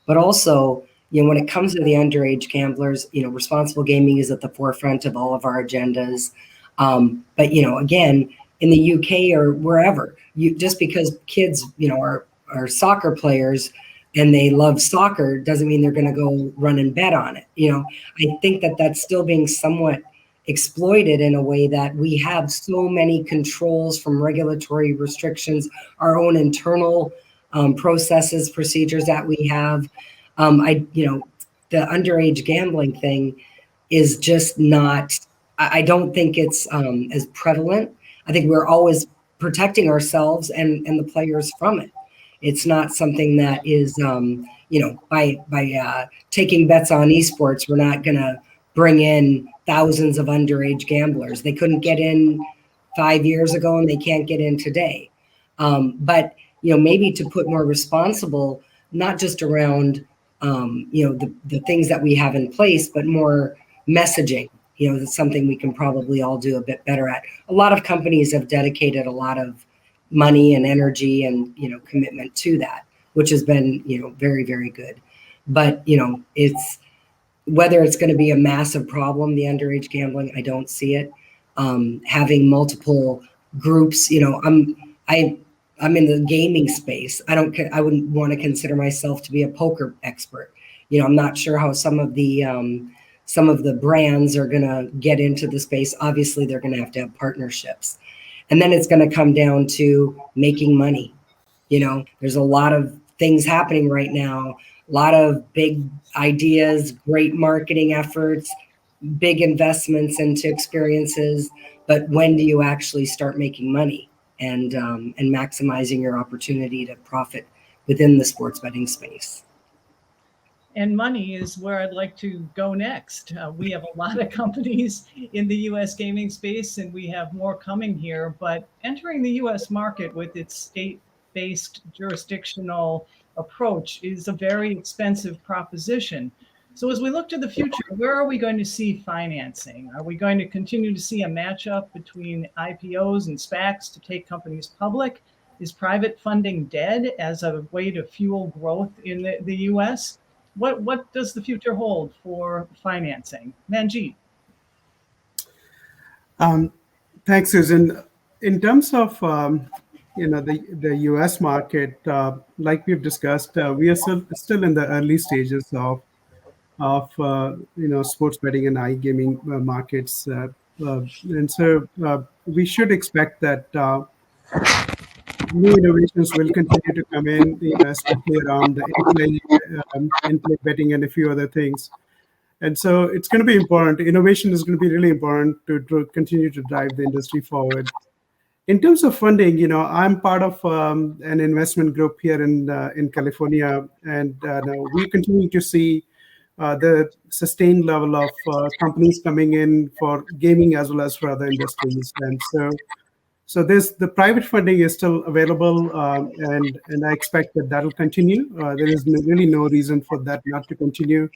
F: but also, when it comes to the underage gamblers, responsible gaming is at the forefront of all of our agendas. But, again, in the UK or wherever, just because kids, are soccer players and they love soccer doesn't mean they're going to go run and bet on it. I think that that's still being somewhat exploited in a way that we have so many controls from regulatory restrictions, our own internal processes, procedures that we have. The underage gambling thing is just not, I don't think it's as prevalent. I think we're always protecting ourselves and the players from it. It's not something that is, by taking bets on eSports, we're not going to bring in thousands of underage gamblers. They couldn't get in 5 years ago and they can't get in today. But, maybe to put more responsible, not just around, the things that we have in place, but more messaging. That's something we can probably all do a bit better at. A lot of companies have dedicated a lot of money and energy and, commitment to that, which has been, very, very good. But, it's whether it's going to be a massive problem, the underage gambling, I don't see it. Having multiple groups, I'm in the gaming space. I wouldn't want to consider myself to be a poker expert. I'm not sure how some of the brands are going to get into the space. Obviously, they're going to have partnerships. And then it's going to come down to making money. There's a lot of things happening right now, a lot of big ideas, great marketing efforts, big investments into experiences. But when do you actually start making money and maximizing your opportunity to profit within the sports betting space?
A: And money is where I'd like to go next. We have a lot of companies in the U.S. gaming space, and we have more coming here. But entering the U.S. market with its state-based jurisdictional approach is a very expensive proposition. So as we look to the future, where are we going to see financing? Are we going to continue to see a matchup between IPOs and SPACs to take companies public? Is private funding dead as a way to fuel growth in the U.S.? What does the future hold for financing? Manjit.
D: Thanks, Susan. In terms of the U.S. market, like we've discussed, we are still in the early stages of sports betting and iGaming markets, and so we should expect that new innovations will continue to come in, especially around the in-play betting and a few other things. And so it's going to be important. Innovation is going to be really important to continue to drive the industry forward. In terms of funding, I'm part of an investment group here in California, and we continue to see the sustained level of companies coming in for gaming as well as for other industries. And so the private funding is still available, and I expect that will continue. There is really no reason for that not to continue.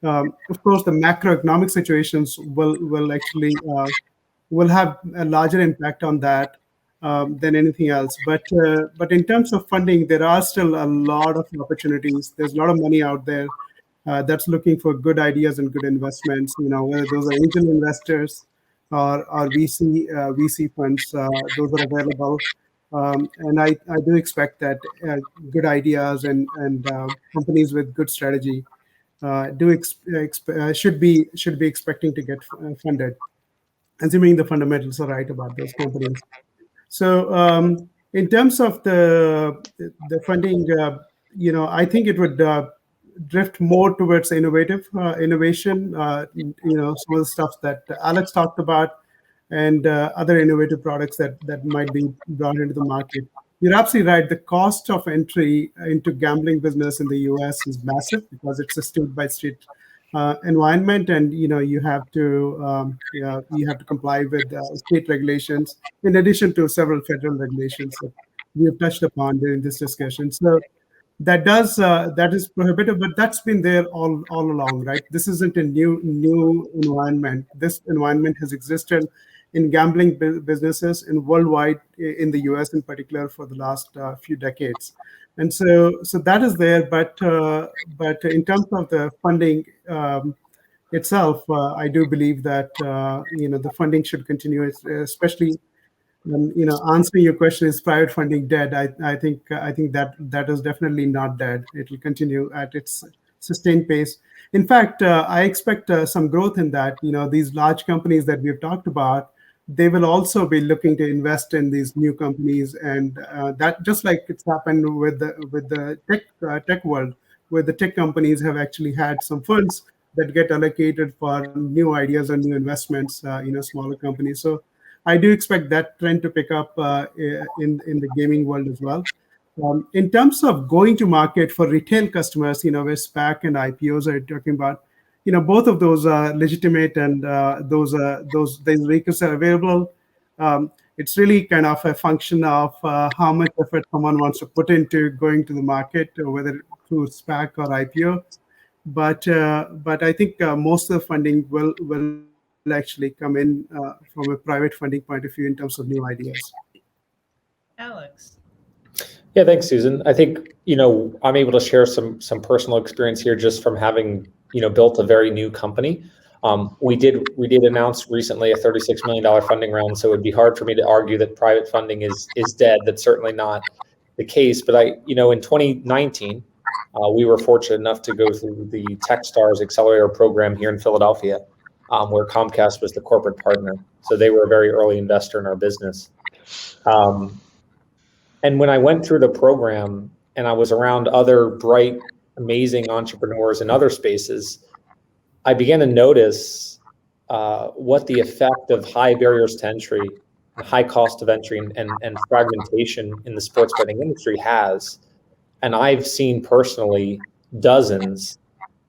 D: Of course, the macroeconomic situations will actually will have a larger impact on that than anything else. But in terms of funding, there are still a lot of opportunities. There's a lot of money out there that's looking for good ideas and good investments. Whether those are angel investors or VC funds, those are available. And I do expect that good ideas and companies with good strategy should be expecting to get funded, assuming the fundamentals are right about those companies. So in terms of the funding, I think it would drift more towards innovation. Some of the stuff that Alex talked about, and other innovative products that might be brought into the market. You're absolutely right. The cost of entry into gambling business in the U.S. is massive because it's a state-by-state environment, and you have to comply with state regulations in addition to several federal regulations that we have touched upon during this discussion. So that is prohibitive, but that's been there all along, right? This isn't a new environment. This environment has existed in gambling businesses and worldwide, in the US in particular, for the last few decades. And so that is there, but in terms of the funding itself, I do believe that the funding should continue, especially answering your question, is private funding dead? I think that is definitely not dead. It will continue at its sustained pace. In fact, I expect some growth in that. These large companies that we've talked about, they will also be looking to invest in these new companies, and that, just like it's happened with the tech world, where the tech companies have actually had some funds that get allocated for new ideas and new investments, smaller companies. So I do expect that trend to pick up in the gaming world as well. In terms of going to market for retail customers, where SPAC and IPOs are talking about, both of those are legitimate, and those vehicles are available. It's really kind of a function of how much effort someone wants to put into going to the market, whether through SPAC or IPO. But I think most of the funding will actually come in from a private funding point of view in terms of new ideas.
A: Alex.
C: Yeah, thanks, Susan. I think, I'm able to share some personal experience here just from having, built a very new company. We did announce recently a $36 million funding round, so it would be hard for me to argue that private funding is dead. That's certainly not the case. But in 2019, we were fortunate enough to go through the TechStars Accelerator program here in Philadelphia, where Comcast was the corporate partner. So they were a very early investor in our business. And when I went through the program and I was around other bright, amazing entrepreneurs in other spaces, I began to notice what the effect of high barriers to entry, high cost of entry, and fragmentation in the sports betting industry has. And I've seen personally dozens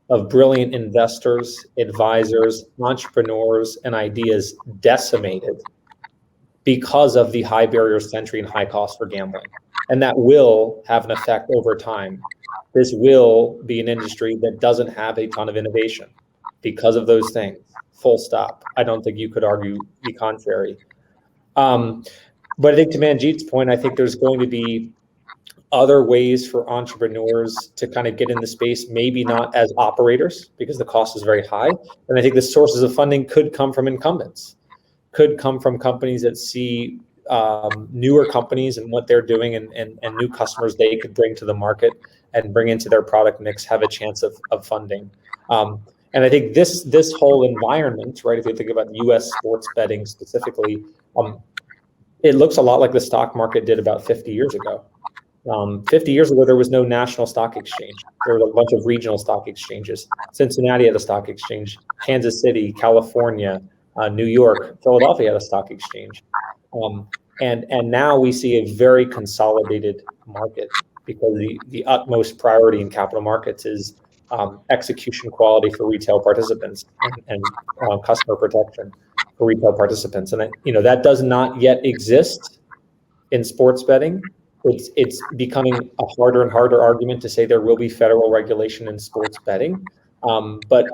C: of brilliant investors, advisors, entrepreneurs, and ideas decimated because of the high barriers to entry and high cost for gambling. And that will have an effect over time. This will be an industry that doesn't have a ton of innovation because of those things, full stop. I don't think you could argue the contrary. But I think to Manjit's point, I think there's going to be other ways for entrepreneurs to kind of get in the space, maybe not as operators because the cost is very high. And I think the sources of funding could come from incumbents, could come from companies that see newer companies and what they're doing, and new customers they could bring to the market and bring into their product mix, have a chance of funding. And I think this whole environment, right, if you think about US sports betting specifically, it looks a lot like the stock market did about 50 years ago. 50 years ago, there was no national stock exchange. There were a bunch of regional stock exchanges. Cincinnati had a stock exchange. Kansas City, California, New York, Philadelphia had a stock exchange. And now we see a very consolidated market because the utmost priority in capital markets is execution quality for retail participants and customer protection for retail participants. And that does not yet exist in sports betting. It's becoming a harder and harder argument to say there will be federal regulation in sports betting. But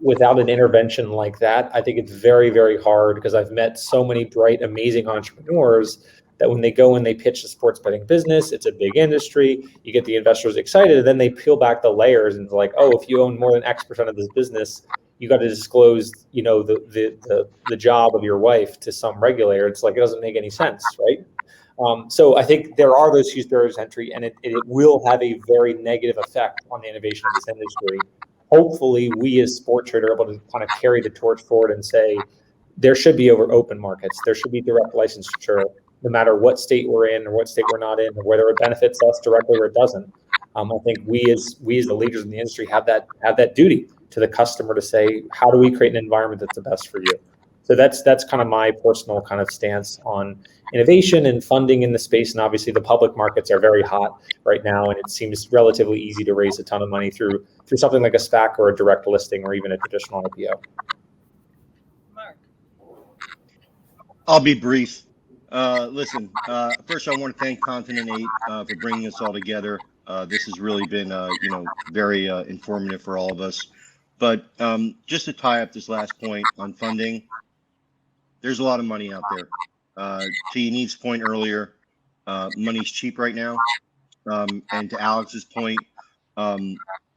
C: without an intervention like that, I think it's very, very hard, because I've met so many bright, amazing entrepreneurs that when they go and they pitch the sports betting business, it's a big industry, you get the investors excited, and then they peel back the layers and like, oh, if you own more than X% of this business, you got to disclose, the job of your wife to some regulator. It's like, it doesn't make any sense, right? So I think there are those huge barriers to entry, and it will have a very negative effect on the innovation of this industry. Hopefully, we as Sporttrade are able to kind of carry the torch forward and say there should be open markets. There should be direct licensure, no matter what state we're in or what state we're not in, or whether it benefits us directly or it doesn't. I think we as the leaders in the industry have that duty to the customer to say, how do we create an environment that's the best for you? So that's kind of my personal kind of stance on innovation and funding in the space. And obviously the public markets are very hot right now, and it seems relatively easy to raise a ton of money through something like a SPAC or a direct listing or even a traditional IPO.
A: Marc.
E: I'll be brief. Listen, first I want to thank Continent 8 for bringing us all together. This has really been, very informative for all of us. But just to tie up this last point on funding, there's a lot of money out there. To Yaniv's point earlier, money's cheap right now. And to Alex's point,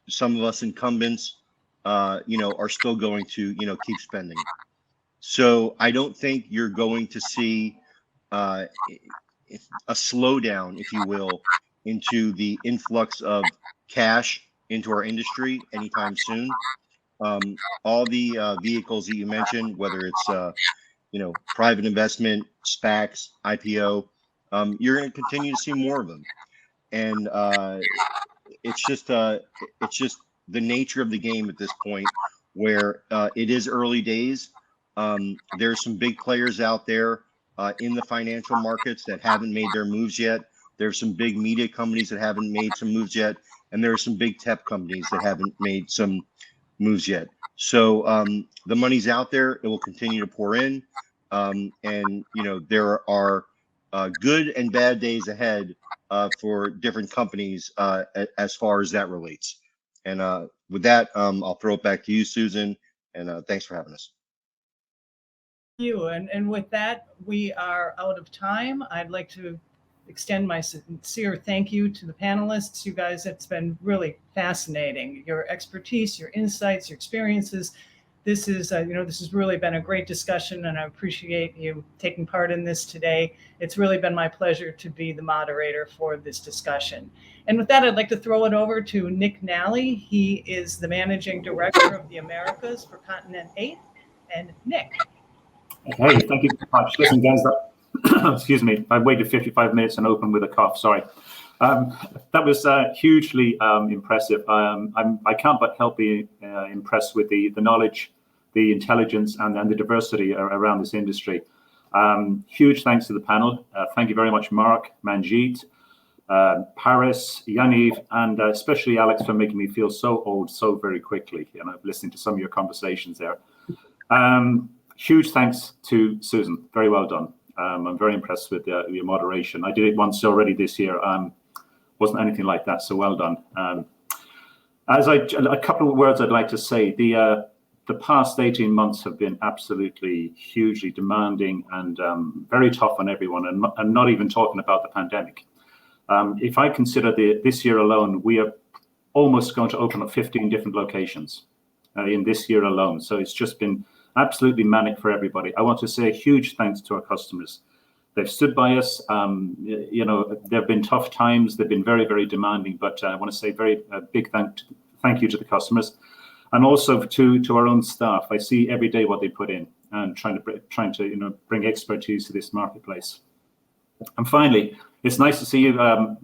E: some of us incumbents, are still going to, keep spending. So I don't think you're going to see a slowdown, if you will, into the influx of cash into our industry anytime soon. All the vehicles that you mentioned, whether it's private investment, SPACs, IPO, you're going to continue to see more of them, and it's just the nature of the game at this point, where it is early days. There's some big players out there in the financial markets that haven't made their moves yet. There's some big media companies that haven't made some moves yet, and there are some big tech companies that haven't made some moves yet. So the money's out there. It will continue to pour in, and there are good and bad days ahead for different companies as far as that relates. And with that, I'll throw it back to you, Susan, and thanks for having us.
A: You and with that, we are out of time. I'd like to extend my sincere thank you to the panelists. You guys, it's been really fascinating. Your expertise, your insights, your experiences. This is, this has really been a great discussion, and I appreciate you taking part in this today. It's really been my pleasure to be the moderator for this discussion. And with that, I'd like to throw it over to Nick Nally. He is the Managing Director of the Americas for Continent 8. And Nick.
G: Hey, thank you so much. Listen, guys, excuse me, I waited 55 minutes and opened with a cough, sorry. That was hugely impressive. I can't but help be impressed with the knowledge, the intelligence, and the diversity around this industry. Huge thanks to the panel. Thank you very much, Marc, Manjit, Paris, Yaniv, and especially Alex for making me feel so old so very quickly, listening to some of your conversations there. Huge thanks to Susan. Very well done. I'm very impressed with your moderation. I did it once already this year. Wasn't anything like that, so well done. A couple of words I'd like to say. The past 18 months have been absolutely hugely demanding and very tough on everyone, and I'm not even talking about the pandemic. If I consider this year alone, we are almost going to open up 15 different locations in this year alone. So it's just been absolutely manic for everybody. I want to say a huge thanks to our customers. They've stood by us. There have been tough times. They've been very, very demanding. But I want to say big thank you to the customers, and also to our own staff. I see every day what they put in and trying to bring expertise to this marketplace. And finally, it's nice to see you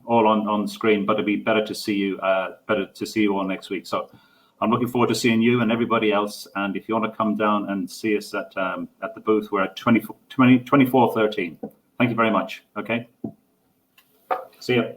G: all on screen, but it'd be better to see you all next week. So I'm looking forward to seeing you and everybody else. And if you want to come down and see us at the booth, we're at 2413. Thank you very much. Okay. See you.